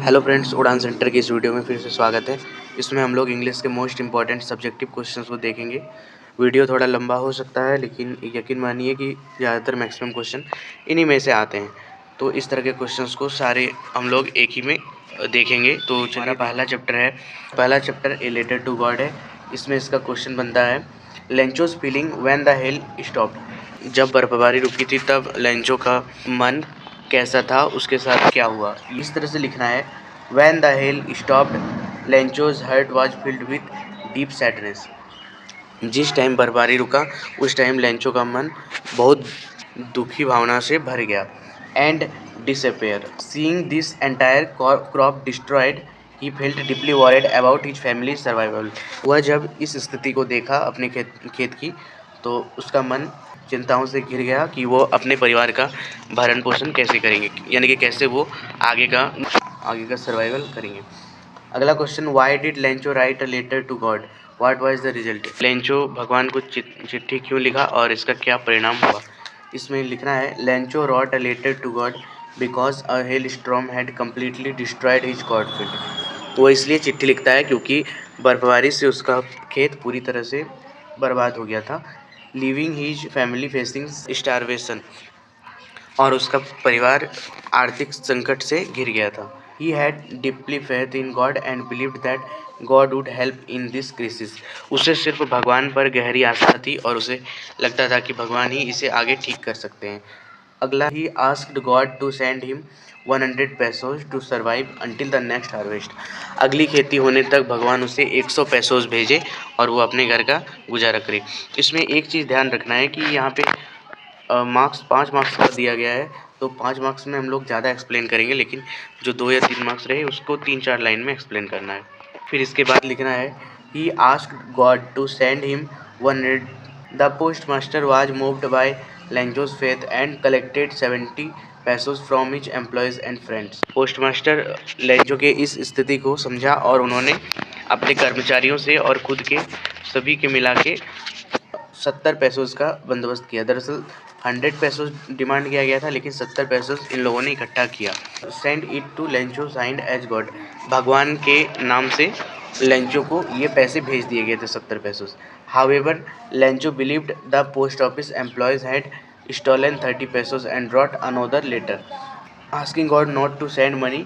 Hello friends, उड़ान centre की इस वीडियो में फिर से स्वागत है। इसमें हम लोग इंग्लिश के मोस्ट इंपॉर्टेंट सब्जेक्टिव क्वेश्चंस को देखेंगे। वीडियो थोड़ा लंबा हो सकता है, लेकिन यकीन मानिए कि ज़्यादातर मैक्सिमम क्वेश्चन इन्हीं में से आते हैं। तो इस तरह के क्वेश्चंस को सारे हम लोग एक ही में देखेंगे। तो हमारा पहला chapter a letter to God है। इसमें इसका क्वेश्चन बनता है, Lencho's feeling when the hail stopped. जब बर्फबारी रुकी थी तब लेंचो का मन कैसा था, उसके साथ क्या हुआ। इस तरह से लिखना है, when the hail stopped Lencho's heart was filled with deep sadness. जिस टाइम बर्फबारी रुका उस टाइम लेंचो का मन बहुत दुखी भावना से भर गया। And disappear seeing this entire crop destroyed he felt deeply worried about his family survival. वह जब इस स्थिति को देखा अपने खेत की, तो उसका मन चिंताओं से घिर गया कि वो अपने परिवार का भरण पोषण कैसे करेंगे, यानी कि कैसे वो आगे का सर्वाइवल करेंगे। अगला question, why did Lencho write a letter to God, what was the result. Lencho भगवान को चिट्ठी क्यों लिखा और इसका क्या परिणाम हुआ। इसमें लिखना है, Lencho wrote a letter to God because a hail storm had completely destroyed his cornfield. तो वो इसलिए चिट्ठी लिखता है क्योंकि बर्फबारी से उसका खेत पूरी तरह से बर्बाद हो गया था, leaving his family facing starvation, और उसका परिवार आर्थिक संकट से घिर गया था। He had deeply faith in God and believed that God would help in this crisis. उसे सिर्फ भगवान पर गहरी आस्था थी और उसे लगता था कि भगवान ही इसे आगे ठीक कर सकते हैं। अगला, he asked God to send him 100 pesos to survive until the next harvest. अगली खेती होने तक भगवान उसे 100 पैसोज भेजे और वो अपने घर का गुजारा करे। इसमें एक चीज़ ध्यान रखना है कि यहाँ पे मार्क्स 5 मार्क्स का दिया गया है, तो 5 मार्क्स में हम लोग ज़्यादा एक्सप्लेन करेंगे, लेकिन जो 2 या 3 मार्क्स रहे उसको 3-4 लाइन में एक्सप्लेन करना है। फिर इसके बाद लिखना है, he asked God to send him 100। The post master was moved by Lencho's faith and collected 70 pesos from his employees and friends. Post master Lencho के इस स्थिति को समझा और उन्होंने अपने कर्मचारियों से और खुद के सभी के मिला के 70 पैसोज का बंदोबस्त किया। दरअसल 100 पैसोज डिमांड किया गया था, लेकिन 70 पैसोज इन लोगों ने इकट्ठा किया। Send it to Lencho signed as God. भगवान के नाम से लेंचो को ये पैसे भेज दिए गए थे, 70 पैसोज। However Lencho believed the post office employees had stolen 30 pesos and wrote another letter asking God not to send money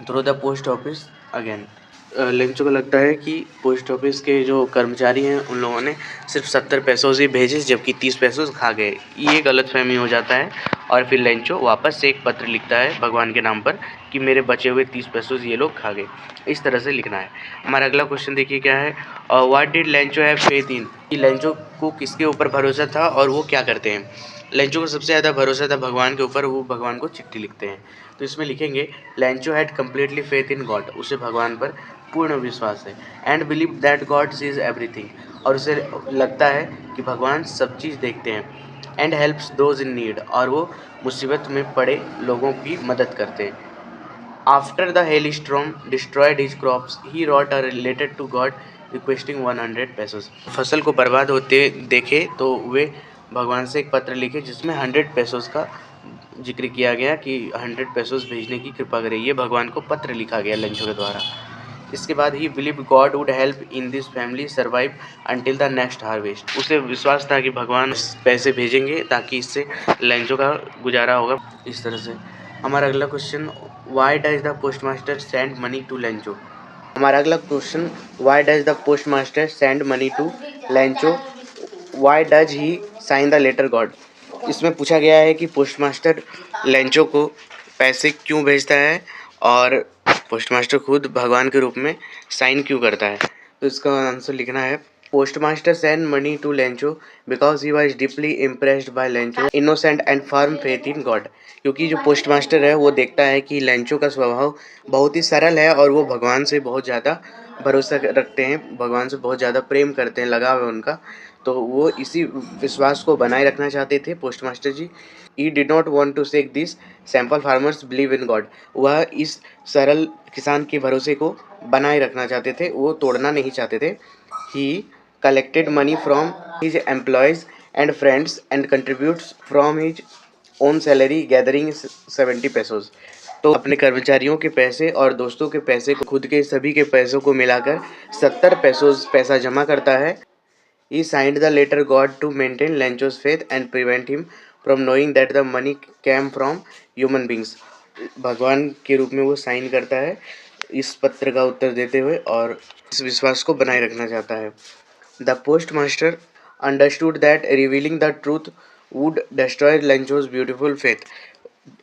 through the post office again. Lencho को लगता है कि पोस्ट ऑफिस के जो कर्मचारी हैं उन लोगों ने सिर्फ 70 पैसों से भेजे, जबकि 30 पैसों खा गए। ये गलतफहमी हो जाता है और फिर लेंचो वापस से एक पत्र लिखता है भगवान के नाम पर कि मेरे बचे हुए 30 पैसों ये लोग खा गए। इस तरह से लिखना है। हमारा अगला क्वेश्चन देखिए क्या है, what did Lencho have faith in. कि लेंचो को किसके ऊपर भरोसा था और वो क्या करते हैं। लेंचो को सबसे ज़्यादा भरोसा था भगवान के ऊपर, वो भगवान को चिट्ठी लिखते हैं। तो इसमें लिखेंगे, Lencho had completely faith in God, उसे भगवान पर पूर्ण विश्वास है। And believe that God sees everything, और उसे लगता है कि भगवान सब चीज़ देखते हैं। And helps those in need, और वो मुसीबत में पड़े लोगों की मदद करते हैं। After the hail storm destroyed his crops he wrote a letter to God requesting 100 pesos. फसल को बर्बाद होते देखे तो वे भगवान से एक पत्र लिखे जिसमें 100 पैसोज का जिक्र किया गया कि 100 पैसोज भेजने की कृपा करें। ये भगवान को पत्र लिखा गया लेंचो के द्वारा। इसके बाद ही believe God would help in this family survive until the next harvest. उसे विश्वास था कि भगवान पैसे भेजेंगे ताकि इससे लेंचो का गुजारा होगा। इस तरह से हमारा अगला question, why does the post master send money to Lencho. हमारा अगला question, why does the post master send money to Lencho, why does he sign the letter God. इसमें पूछा गया है कि पोस्ट मास्टर लेंचो को पैसे क्यों भेजता है और पोस्ट मास्टर खुद भगवान के रूप में साइन क्यों करता है। तो इसका आंसर लिखना है, post master send money to Lencho because he was deeply impressed by Lencho innocent and firm faith in God. क्योंकि जो पोस्ट मास्टर है वो देखता है कि लेंचो का स्वभाव बहुत ही सरल है और वो भगवान से बहुत ज़्यादा भरोसा रखते हैं, भगवान से बहुत ज़्यादा प्रेम करते हैं, लगाव है उनका। तो वो इसी विश्वास को बनाए रखना चाहते थे post master ji. He did not want to shake this simple farmer's believe in God. वह इस सरल किसान के भरोसे को बनाए रखना चाहते थे, वो तोड़ना नहीं चाहते थे। ही collected money from his employees and friends and contributes from his own salary gathering 70 पैसोज। तो अपने कर्मचारियों के पैसे और दोस्तों के पैसे को, खुद के सभी के पैसों को मिलाकर 70 पैसा जमा करता है। He signed the letter God to maintain Lencho's faith and prevent him from knowing that the money came from human beings. भगवान के रूप में वो साइन करता है इस पत्र का उत्तर देते हुए और इस विश्वास को बनाए रखना चाहता है। The postmaster understood that revealing the truth would destroy Lencho's beautiful faith.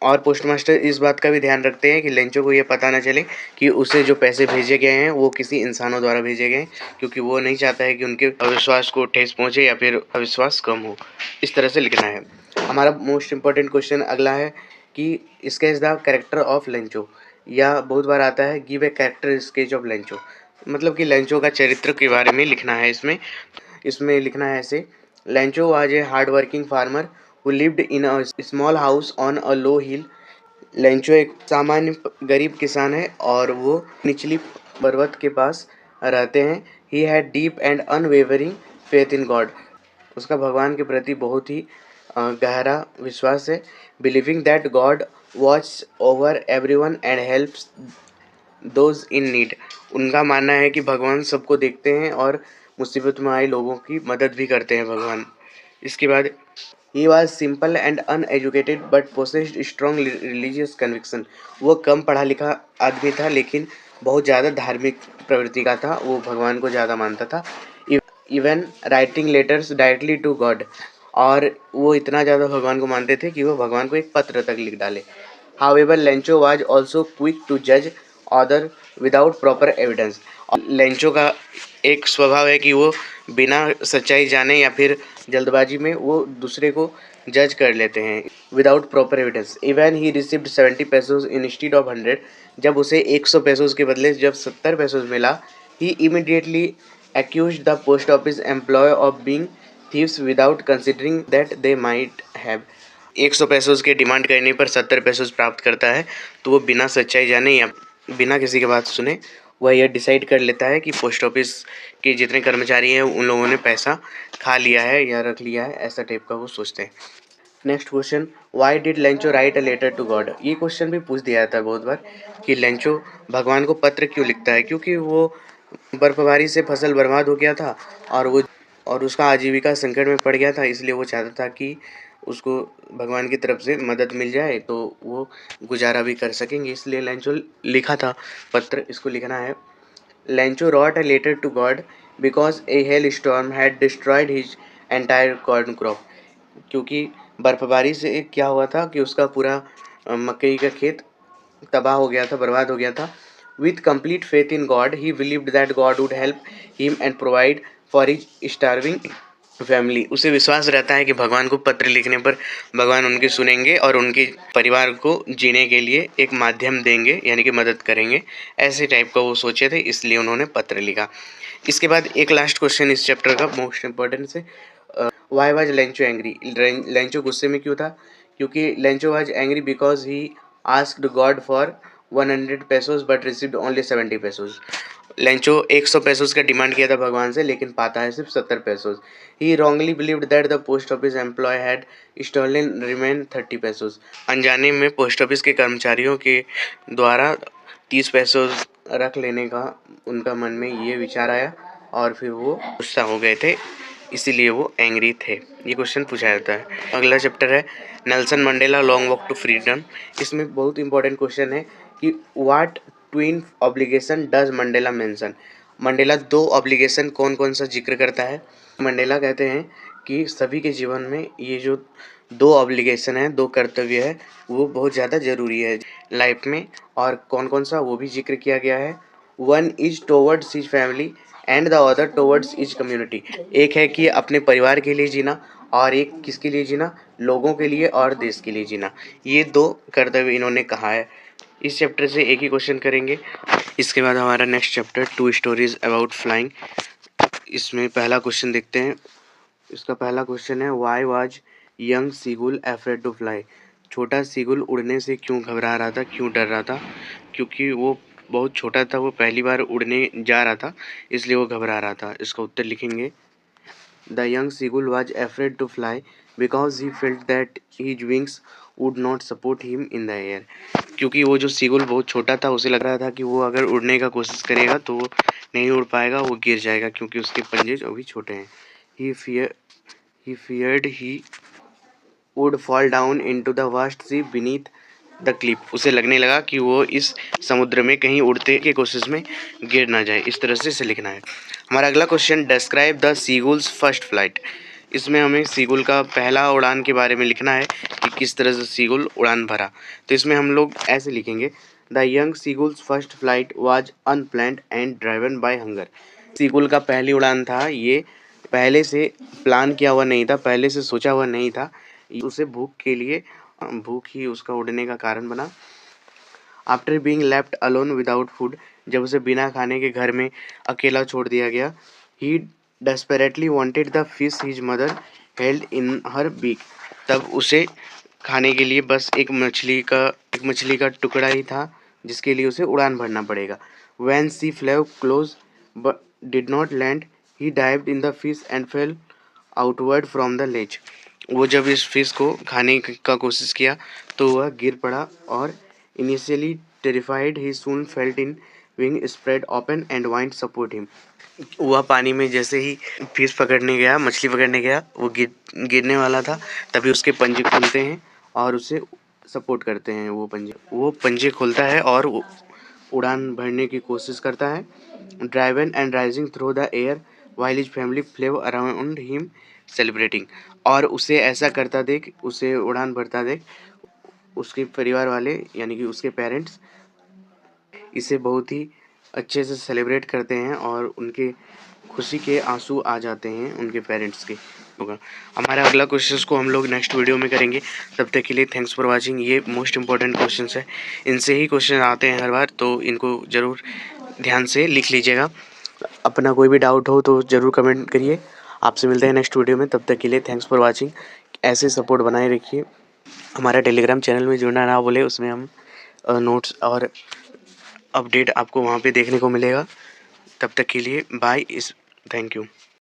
और पोस्टमास्टर इस बात का भी ध्यान रखते हैं कि लेंचो को ये पता ना चले कि उसे जो पैसे भेजे गए हैं वो किसी इंसानों द्वारा भेजे गए हैं, क्योंकि वो नहीं चाहता है कि उनके अविश्वास को ठेस पहुंचे या फिर अविश्वास कम हो। इस तरह से लिखना है। हमारा मोस्ट इम्पोर्टेंट क्वेश्चन अगला है कि sketch the character of Lencho, या बहुत बार आता है give a character sketch of Lencho, मतलब कि लेंचो का चरित्र के बारे में लिखना है। इसमें लिखना है ऐसे: Lencho was a hard working farmer who lived in a small house on a low hill. Lencho एक सामान्य गरीब किसान है और वो निचली पर्वत के पास रहते हैं। He had deep and unwavering faith in God. उसका भगवान के प्रति बहुत ही गहरा विश्वास है। Believing that God watches over everyone and helps those in need. उनका मानना है कि भगवान सबको देखते हैं और मुसीबत में आए लोगों की मदद भी करते हैं भगवान। इसके बाद He was simple and uneducated but possessed strong religious conviction. वो कम पढ़ा लिखा आदमी था लेकिन बहुत ज़्यादा धार्मिक प्रवृत्ति का था। वो भगवान को ज़्यादा मानता था। Even writing letters directly to God. और वो इतना ज़्यादा भगवान को मानते थे कि वो भगवान को एक पत्र तक लिख डाले। However, Lencho was also quick to judge other without proper evidence. Lencho का एक स्वभाव है कि वो बिना सच्चाई जाने या फिर जल्दबाजी में वो दूसरे को जज कर लेते हैं। Without proper evidence. Even he received 70 pesos instead of 100। जब उसे 100 पेसोज के बदले जब 70 पेसोज मिला, he immediately accused the post office employ of being thieves without considering that they might have. 100 pesos के डिमांड करने पर 70 पेसोज प्राप्त करता है, तो वो बिना सच्चाई जाने या बिना किसी की बात सुने वह यह डिसाइड कर लेता है कि पोस्ट ऑफिस के जितने कर्मचारी हैं उन लोगों ने पैसा खा लिया है या रख लिया है, ऐसा टाइप का वो सोचते हैं। Next question, why did Lencho write a letter to God. ये क्वेश्चन भी पूछ दिया जाता है बहुत बार कि लेंचो भगवान को पत्र क्यों लिखता है। क्योंकि वो बर्फबारी से फसल बर्बाद हो गया था और उसका आजीविका संकट में पड़ गया था, इसलिए वो चाहता था कि उसको भगवान की तरफ से मदद मिल जाए तो वो गुजारा भी कर सकेंगे, इसलिए लेंचो लिखा था पत्र। इसको लिखना है: Lencho wrote a letter to God because a hail storm had destroyed his entire corn crop. क्योंकि बर्फबारी से क्या हुआ था कि उसका पूरा मकई का खेत तबाह हो गया था, बर्बाद हो गया था। With complete faith in God he believed that God would help him and provide for his starving family. उसे विश्वास रहता है कि भगवान को पत्र लिखने पर भगवान उनकी सुनेंगे और उनके परिवार को जीने के लिए एक माध्यम देंगे, यानी कि मदद करेंगे। ऐसे टाइप का वो सोचे थे, इसलिए उन्होंने पत्र लिखा। इसके बाद एक लास्ट क्वेश्चन इस चैप्टर का मोस्ट इम्पोर्टेंट से, why was Lencho angry. Lencho गुस्से में क्यों था? क्योंकि Lencho was angry because he asked God for 100 pesos but received only 70 pesos. Lencho 100 pesos का डिमांड किया था भगवान से, लेकिन पाता है सिर्फ 70 pesos. He wrongly believed that the post office employ had stolen remain 30 pesos. अनजाने में पोस्ट ऑफिस के कर्मचारियों के द्वारा 30 पेसोज रख लेने का उनका मन में ये विचार आया और फिर वो गुस्सा हो गए थे, इसीलिए वो एंग्री थे। ये क्वेश्चन पूछा जाता है। अगला चैप्टर है Nelson Mandela long walk to freedom. इसमें बहुत इंपॉर्टेंट क्वेश्चन है कि what twin obligation does Mandela mention. Mandela 2 obligation कौन कौन सा जिक्र करता है? मंडेला कहते हैं कि सभी के जीवन में ये जो 2 ऑब्लिगेशन है, 2 कर्तव्य है, वो बहुत ज़्यादा ज़रूरी है लाइफ में। और कौन कौन सा वो भी जिक्र किया गया है। 1 is towards his family and the other towards is community. एक है कि अपने परिवार के लिए जीना और एक किसके लिए जीना? लोगों के लिए और देश के लिए जीना। ये 2 कर्तव्य इन्होंने कहा है। इस चैप्टर से एक ही क्वेश्चन करेंगे। इसके बाद हमारा next chapter 2 stories about flying. इसमें पहला क्वेश्चन देखते हैं। इसका पहला क्वेश्चन है why was young seagull afraid to fly. छोटा सीगुल उड़ने से क्यों घबरा रहा था, क्यों डर रहा था? क्योंकि वो बहुत छोटा था, वो पहली बार उड़ने जा रहा था, इसलिए वो घबरा रहा था। इसका उत्तर लिखेंगे: the young seagull was afraid to fly because he felt that his wings would not support him in the air. क्योंकि वो जो सीगुल बहुत छोटा था, उसे लग रहा था कि वो अगर उड़ने का कोशिश करेगा तो वो नहीं उड़ पाएगा, वो गिर जाएगा क्योंकि उसके पंजे अभी छोटे हैं। He feared he would fall down into the vast sea beneath the cliff. उसे लगने लगा कि वो इस समुद्र में कहीं उड़ते की कोशिश में गिर ना जाए। इस तरह से इसे लिखना है। हमारा अगला question, describe the seagulls first flight. इसमें हमें सीगुल का पहला उड़ान के बारे में लिखना है कि किस तरह से सीगुल उड़ान भरा। तो इसमें हम लोग ऐसे लिखेंगे, the young seagulls first flight was unplanned and driven by hunger. Seagull का पहली उड़ान था, ये पहले से प्लान किया हुआ नहीं था, पहले से सोचा हुआ नहीं था, उसे भूख ही उसका उड़ने का कारण बना। After being left alone without food, जब उसे बिना खाने के घर में अकेला छोड़ दिया गया, he desperately wanted the fish his mother held in her beak. तब उसे खाने के लिए बस एक मछली का टुकड़ा ही था जिसके लिए उसे उड़ान भरना पड़ेगा। When she flew close but did not land, he dived in the fish and fell outward from the ledge. वो जब इस फिश को खाने का कोशिश किया तो वह गिर पड़ा और initially terrified he soon felt in wing spread open and wind support him. वह पानी में जैसे ही मछली पकड़ने गया, वो गिरने वाला था, तभी उसके पंजे खुलते हैं और उसे सपोर्ट करते हैं। वो पंजे खोलता है और उड़ान भरने की कोशिश करता है। Driven and rising through the air while his family flew around him celebrating. और उसे ऐसा करता देख, उसे उड़ान भरता देख उसके परिवार वाले यानी कि उसके पेरेंट्स इसे बहुत ही अच्छे से सेलिब्रेट करते हैं और उनके खुशी के आंसू आ जाते हैं उनके पेरेंट्स के। होगा हमारा अगला क्वेश्चंस को हम लोग नेक्स्ट वीडियो में करेंगे। तब तक के लिए थैंक्स फॉर वाचिंग। ये मोस्ट इंपॉर्टेंट क्वेश्चंस है, इनसे ही क्वेश्चन आते हैं हर बार, तो इनको ज़रूर ध्यान से लिख लीजिएगा। अपना कोई भी डाउट हो तो ज़रूर कमेंट करिए। आपसे मिलते हैं नेक्स्ट वीडियो में, तब तक के लिए थैंक्स फॉर वाचिंग। ऐसे सपोर्ट बनाए रखिए। हमारा टेलीग्राम चैनल में जुड़ना ना भूले, उसमें हम नोट्स और अपडेट आपको वहाँ पे देखने को मिलेगा। तब तक के लिए बाय। Thank you.